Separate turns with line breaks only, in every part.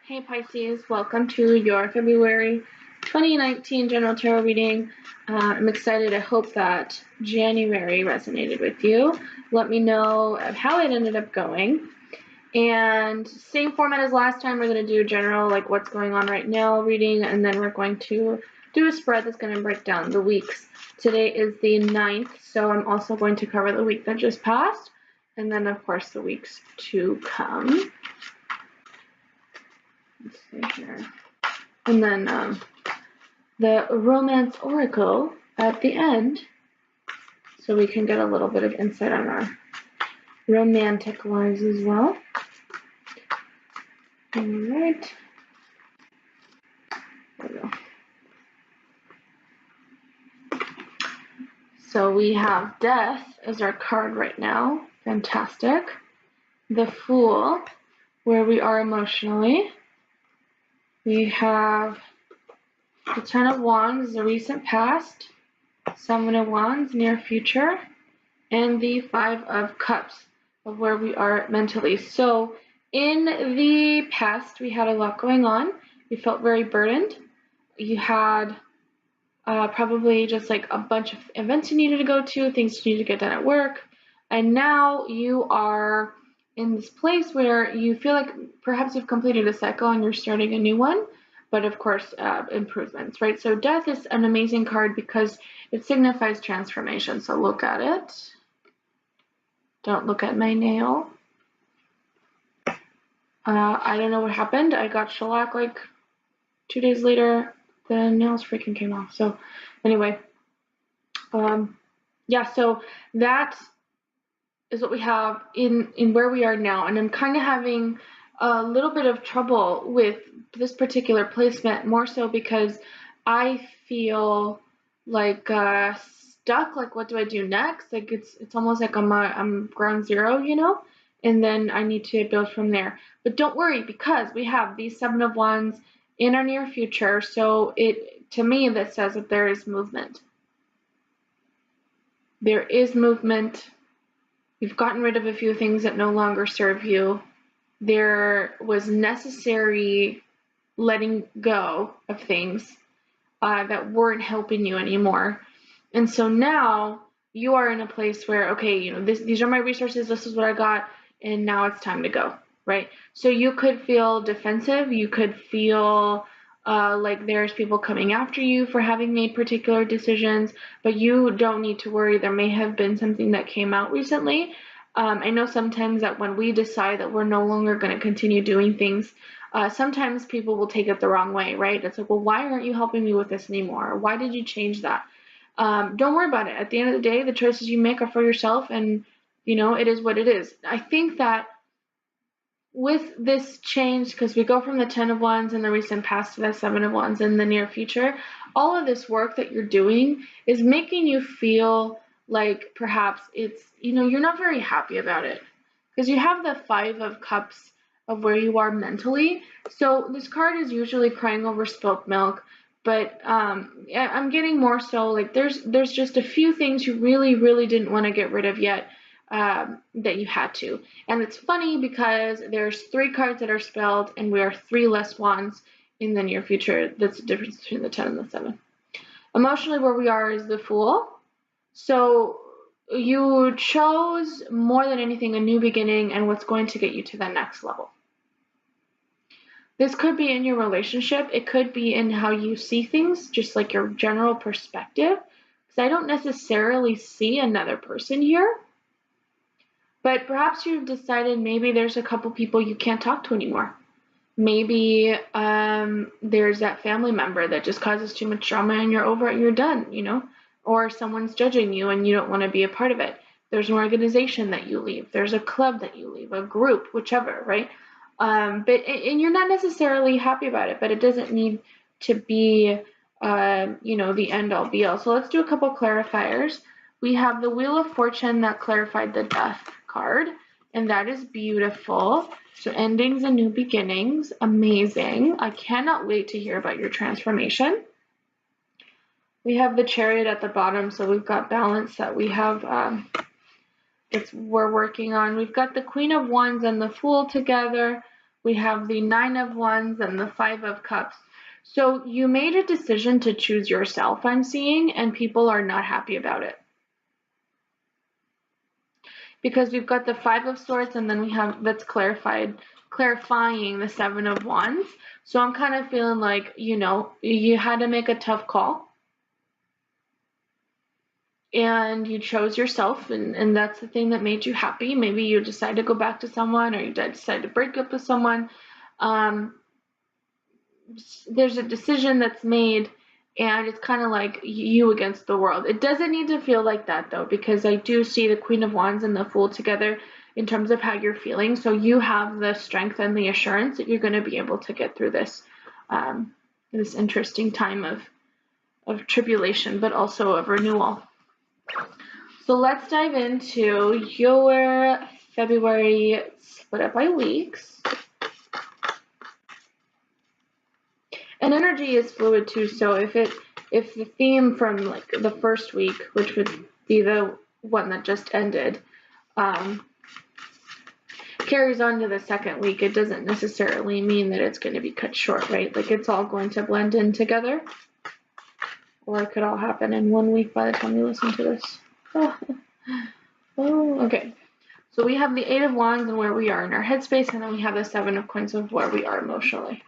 Hey Pisces, welcome to your February 2019 General Tarot reading. I'm excited. I hope that January resonated with you. Let me know how it ended up going. And same format as last time, we're going to do general, like what's going on right now reading, and then we're going to do a spread that's going to break down the weeks. Today is the 9th, so I'm also going to cover the week that just passed, and then of course the weeks to come. Let's see here. And then the Romance Oracle at the end, so we can get a little bit of insight on our romantic lives as well. All right. There we go. So we have Death as our card right now. Fantastic. The Fool, where we are emotionally. We have the Ten of Wands, the recent past. Seven of Wands, near future. And the Five of Cups, of where we are mentally. So in the past, we had a lot going on. You felt very burdened. You had probably just like a bunch of events you needed to go to, things you needed to get done at work. And now you are in this place where you feel like perhaps you've completed a cycle and you're starting a new one. But of course, improvements, right? So Death is an amazing card because it signifies transformation. So look at it. Don't look at my nail. I don't know what happened. I got shellac like 2 days later. The nails freaking came off. So anyway, yeah, so that is what we have in where we are now. And I'm kind of having a little bit of trouble with this particular placement, more so because I feel like stuck. Like, what do I do next? Like, it's almost like I'm ground zero, you know? And then I need to build from there. But don't worry, because we have these Seven of Wands in our near future. So to me, that says that there is movement. There is movement. You've gotten rid of a few things that no longer serve you. There was necessary letting go of things that weren't helping you anymore. And so now you are in a place where, okay, you know, these are my resources, this is what I got, and now it's time to go, right? So you could feel defensive, you could feel like there's people coming after you for having made particular decisions, but you don't need to worry. There may have been something that came out recently. I know sometimes that when we decide that we're no longer going to continue doing things, sometimes people will take it the wrong way, right? It's like, well, why aren't you helping me with this anymore? Why did you change that? Don't worry about it. At the end of the day, the choices you make are for yourself, and, you know, it is what it is. I think that with this change, because we go from the Ten of Wands in the recent past to the Seven of Wands in the near future, all of this work that you're doing is making you feel like perhaps it's, you know, you're not very happy about it. Because you have the Five of Cups of where you are mentally. So this card is usually crying over spilt milk, but I'm getting more so like there's just a few things you really, really didn't want to get rid of yet. That you had to. And it's funny because there's 3 cards that are spelled and we are 3 less wands in the near future. That's the difference between the 10 and the 7. Emotionally, where we are is the Fool. So you chose more than anything a new beginning and what's going to get you to the next level. This could be in your relationship. It could be in how you see things, just like your general perspective. Because I don't necessarily see another person here. But perhaps you've decided maybe there's a couple people you can't talk to anymore. Maybe there's that family member that just causes too much drama and you're over it and you're done, you know? Or someone's judging you and you don't want to be a part of it. There's an organization that you leave. There's a club that you leave, a group, whichever, right? And you're not necessarily happy about it, but it doesn't need to be, you know, the end all be all. So let's do a couple clarifiers. We have the Wheel of Fortune that clarified the Death card, and that is beautiful. So endings and new beginnings, amazing. I cannot wait to hear about your transformation. We have the Chariot at the bottom, so we've got balance that we have we're working on. We've got the Queen of Wands and the Fool together. we have the Nine of Wands and the Five of Cups. So you made a decision to choose yourself, I'm seeing, and people are not happy about it. Because we've got the Five of Swords, and then we have, that's clarifying the Seven of Wands. So I'm kind of feeling like, you know, you had to make a tough call. And you chose yourself, and that's the thing that made you happy. Maybe you decide to go back to someone, or you decide to break up with someone. There's a decision that's made, and it's kind of like you against the world. It doesn't need to feel like that, though, because I do see the Queen of Wands and the Fool together in terms of how you're feeling. So you have the strength and the assurance that you're going to be able to get through this this interesting time of tribulation, but also of renewal. So let's dive into your February split up by weeks. And energy is fluid too, so if the theme from like the first week, which would be the one that just ended, carries on to the second week, it doesn't necessarily mean that it's going to be cut short, right? Like it's all going to blend in together. Or it could all happen in 1 week by the time you listen to this. Oh, okay. So we have the Eight of Wands and where we are in our headspace, and then we have the Seven of Coins of where we are emotionally.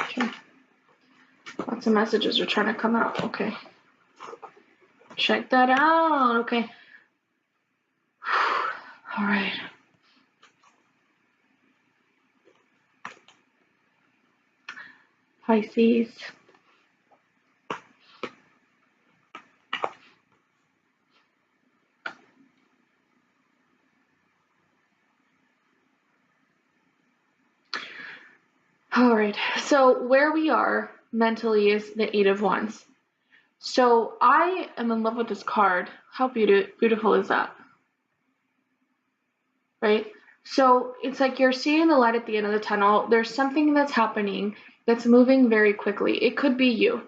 Okay. Lots of messages are trying to come out. Okay. Check that out. Okay. All right. Pisces. All right. So where we are mentally is the Eight of Wands. So I am in love with this card. How beautiful is that? Right? So it's like you're seeing the light at the end of the tunnel. There's something that's happening that's moving very quickly. It could be you.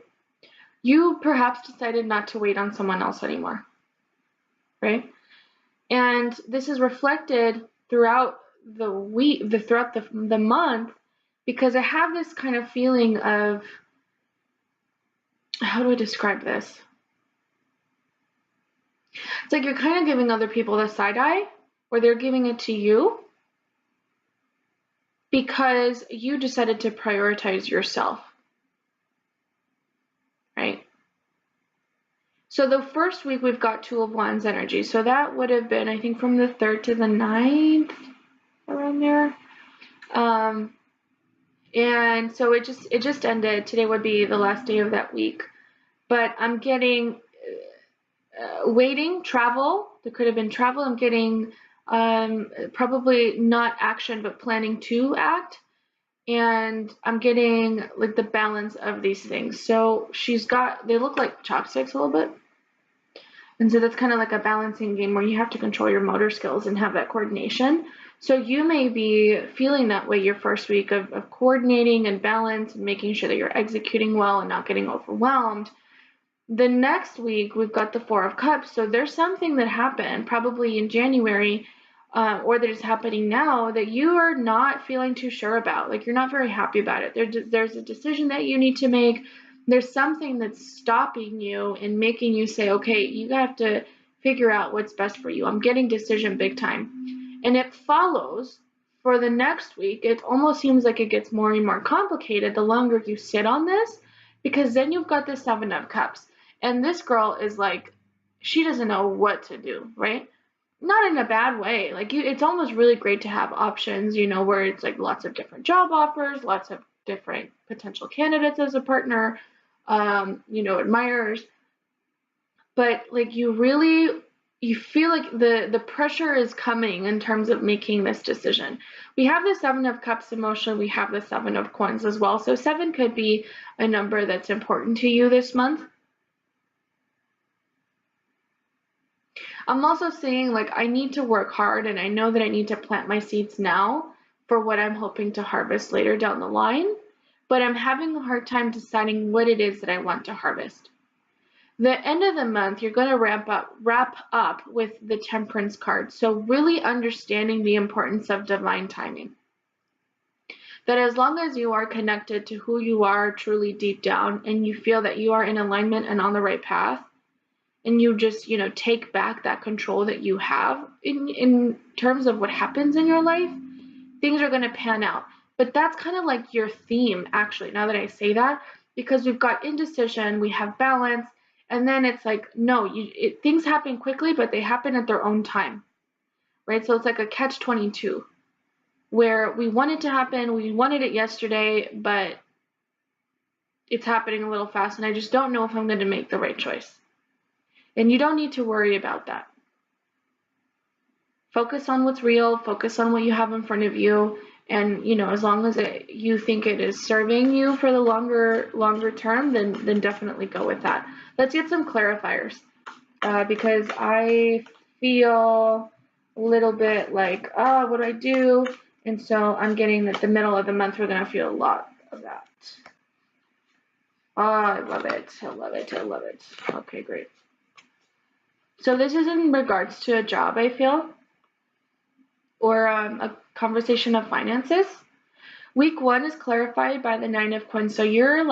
You perhaps decided not to wait on someone else anymore, right? And this is reflected throughout the week, throughout the month, because I have this kind of feeling of, how do I describe this? It's like you're kind of giving other people the side eye, or they're giving it to you because you decided to prioritize yourself, right? So the first week we've got Two of Wands energy. So that would have been, I think, from the 3rd to the 9th, around there. And so it just ended. Today would be the last day of that week. But I'm getting waiting, travel. There could have been travel. I'm getting probably not action, but planning to act. And I'm getting like the balance of these things. So they look like chopsticks a little bit. And so that's kind of like a balancing game where you have to control your motor skills and have that coordination. So you may be feeling that way your first week of coordinating and balance and making sure that you're executing well and not getting overwhelmed. The next week, we've got the Four of Cups. So there's something that happened probably in January or that is happening now that you are not feeling too sure about. Like you're not very happy about it. There's a decision that you need to make. There's something that's stopping you and making you say, okay, you have to figure out what's best for you. I'm getting decision big time. And it follows for the next week. It almost seems like it gets more and more complicated the longer you sit on this, because then you've got the Seven of Cups. And this girl is like, she doesn't know what to do, right? Not in a bad way. Like it's almost really great to have options, where it's like lots of different job offers, lots of different potential candidates as a partner, admirers. But like you feel like the pressure is coming in terms of making this decision. We have the Seven of Cups emotionally, we have the Seven of Coins as well. So 7 could be a number that's important to you this month. I'm also saying like I need to work hard, and I know that I need to plant my seeds now for what I'm hoping to harvest later down the line. but I'm having a hard time deciding what it is that I want to harvest. The end of the month, you're going to wrap up with the Temperance card. So really understanding the importance of divine timing. That as long as you are connected to who you are truly deep down, and you feel that you are in alignment and on the right path, and you just, take back that control that you have in terms of what happens in your life, things are going to pan out. But that's kind of like your theme, actually, now that I say that, because we've got indecision, we have balance, and then it's like, no, things happen quickly, but they happen at their own time, right? So it's like a catch-22, where we want it to happen, we wanted it yesterday, but it's happening a little fast, and I just don't know if I'm going to make the right choice. And you don't need to worry about that. Focus on what's real, focus on what you have in front of you, and as long as you think it is serving you for the longer term, then definitely go with that. Let's get some clarifiers, because I feel a little bit like, what do I do? And so I'm getting that the middle of the month we're going to feel a lot of that. I love it. I love it. I love it. Okay, great. So this is in regards to a job, I feel, or a conversation of finances. Week 1 is clarified by the 9 of Coins. So you're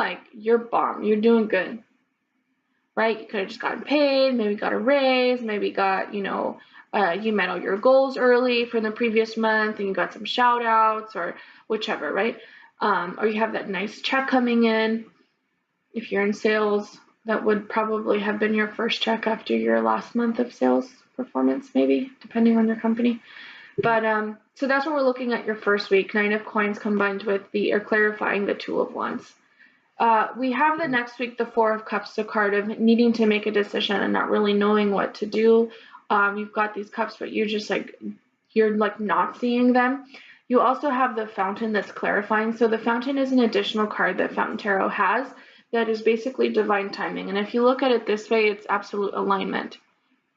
bomb. You're doing good, right? You could have just gotten paid, maybe got a raise, maybe got, you met all your goals early from the previous month and you got some shout outs or whichever, right? Or you have that nice check coming in. If you're in sales, that would probably have been your first check after your last month of sales performance, maybe, depending on your company. But so that's what we're looking at your first week, 9 of Coins combined with clarifying the 2 of Wands. We have the next week, the 4 of Cups, the card of needing to make a decision and not really knowing what to do. You've got these cups, but you're not seeing them. You also have the Fountain that's clarifying. So the Fountain is an additional card that Fountain Tarot has that is basically divine timing. And if you look at it this way, it's absolute alignment,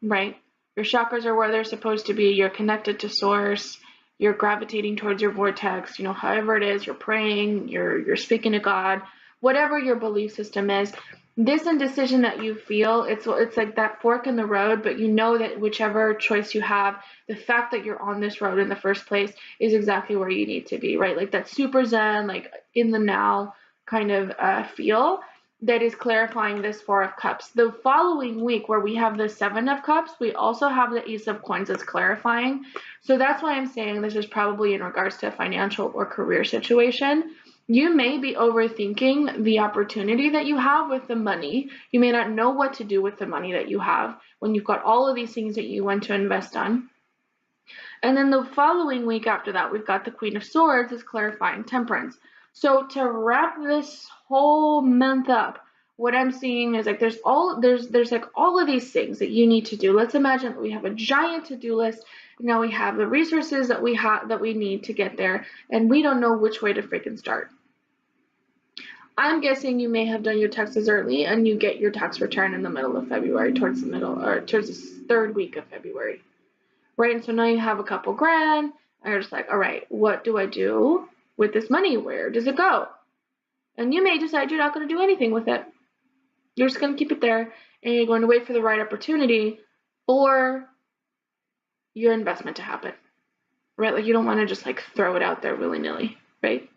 right? Your chakras are where they're supposed to be. You're connected to source. You're gravitating towards your vortex. However it is, you're praying, you're speaking to God, whatever your belief system is. This indecision that you feel, it's like that fork in the road, but you know that whichever choice you have, the fact that you're on this road in the first place is exactly where you need to be, right? Like that super zen, like in the now kind of feel that is clarifying this 4 of Cups. The following week, where we have the 7 of Cups, we also have the Ace of Coins that's clarifying. So that's why I'm saying this is probably in regards to a financial or career situation. You may be overthinking the opportunity that you have with the money. You may not know what to do with the money that you have when you've got all of these things that you want to invest on. And then the following week after that, we've got the Queen of Swords is clarifying Temperance. So to wrap this whole month up, what I'm seeing is like there's like all of these things that you need to do. Let's imagine that we have a giant to-do list. Now we have the resources that we need to get there, and we don't know which way to freaking start. I'm guessing you may have done your taxes early and you get your tax return in the middle of February, towards the 3rd week of February, right? And so now you have a couple grand, and you're just like, all right, what do I do with this money? Where does it go? And you may decide you're not going to do anything with it. You're just going to keep it there, and you're going to wait for the right opportunity for your investment to happen, right? Like you don't want to just like throw it out there willy-nilly, right?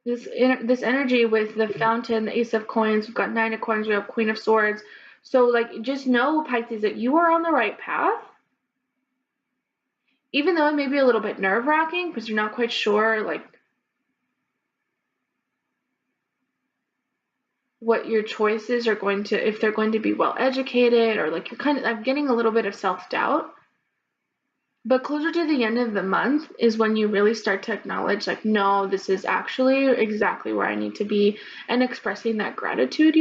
This energy with the Fountain, the Ace of Coins, we've got 9 of Coins, we have Queen of Swords. So like just know, Pisces, that you are on the right path. Even though it may be a little bit nerve-wracking because you're not quite sure like what your choices are going to, if they're going to be well educated, or like I'm getting a little bit of self-doubt. But closer to the end of the month is when you really start to acknowledge like, no, this is actually exactly where I need to be, and expressing that gratitude,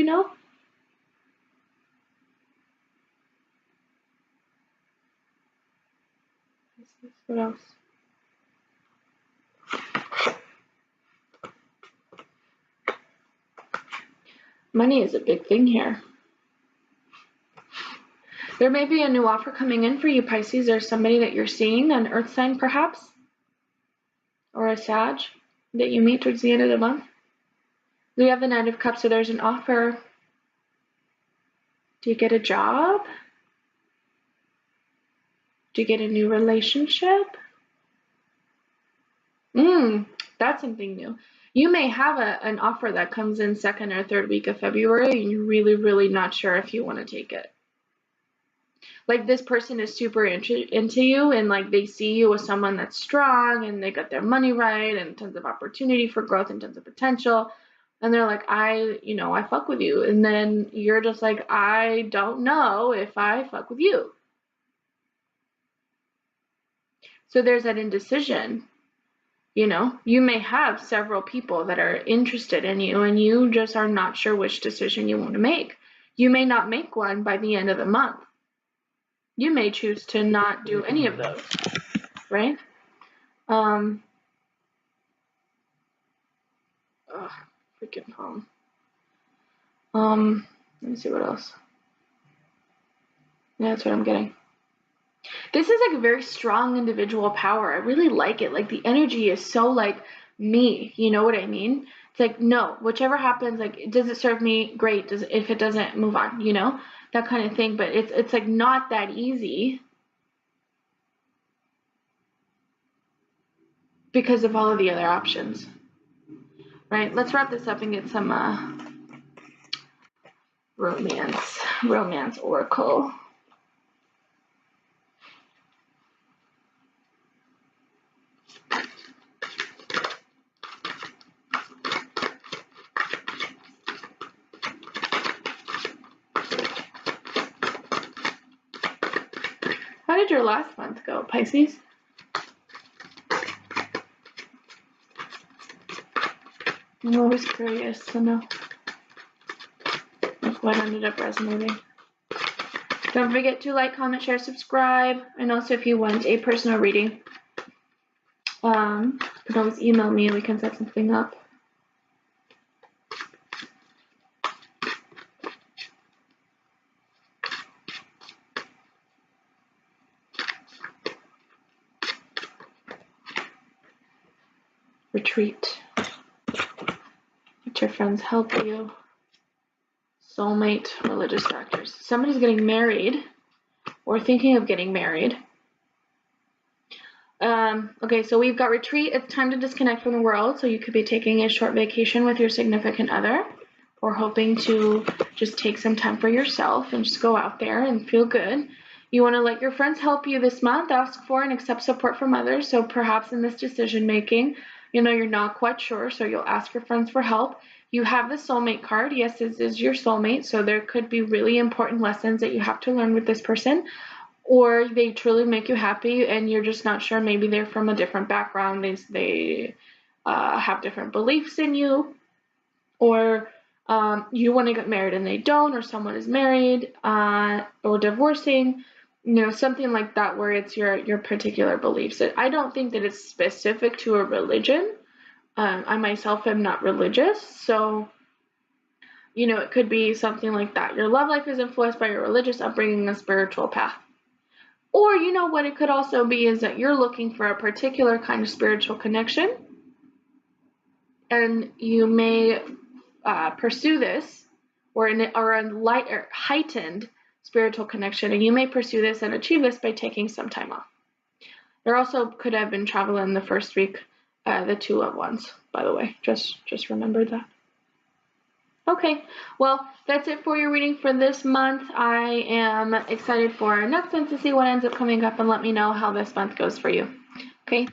What else? Money is a big thing here. There may be a new offer coming in for you, Pisces. There's somebody that you're seeing, an earth sign perhaps, or a Sag. that you meet towards the end of the month. We have the Knight of Cups, so there's an offer. Do you get a job? Do you get a new relationship? That's something new. You may have an offer that comes in second or third week of February, and you're really, really not sure if you want to take it. Like, this person is super into you, and like they see you as someone that's strong, and they got their money right, and tons of opportunity for growth and tons of potential. And they're like, I fuck with you. And then you're just like, I don't know if I fuck with you. So there's that indecision. You may have several people that are interested in you, and you just are not sure which decision you want to make. You may not make one by the end of the month. You may choose to not do any of those, right? Freaking home. Let me see what else. Yeah, that's what I'm getting. This is like a very strong individual power. I really like it. Like, the energy is so like me, you know what I mean? It's like, no, whichever happens, like, does it serve me? Great. If it doesn't, move on, that kind of thing. But it's like not that easy because of all of the other options. Right? Let's wrap this up and get some romance oracle. How did your last month go, Pisces? I'm always curious to know what ended up resonating. Don't forget to like, comment, share, subscribe. And also, if you want a personal reading, you can always email me and we can set something up. Retreat. Let your friends help you. Soulmate, religious factors. Somebody's getting married or thinking of getting married. Okay, so we've got retreat. It's time to disconnect from the world. So you could be taking a short vacation with your significant other, or hoping to just take some time for yourself and just go out there and feel good. You want to let your friends help you this month. Ask for and accept support from others. So perhaps in this decision making, you're not quite sure, so you'll ask your friends for help. You have the soulmate card. Yes, this is your soulmate, so there could be really important lessons that you have to learn with this person, or they truly make you happy and you're just not sure. Maybe they're from a different background. They have different beliefs in you, or you want to get married and they don't, or someone is married or divorcing. Something like that, where it's your particular beliefs. I don't think that it's specific to a religion. I myself am not religious, so it could be something like that. Your love life is influenced by your religious upbringing and spiritual path. Or what it could also be is that you're looking for a particular kind of spiritual connection, and you may pursue this, or a light or heightened spiritual connection, and you may pursue this and achieve this by taking some time off. There also could have been travel in the first week, the two of wands, by the way. Just remember that. Okay, well, that's it for your reading for this month. I am excited for our next one to see what ends up coming up, and let me know how this month goes for you. Okay, thanks.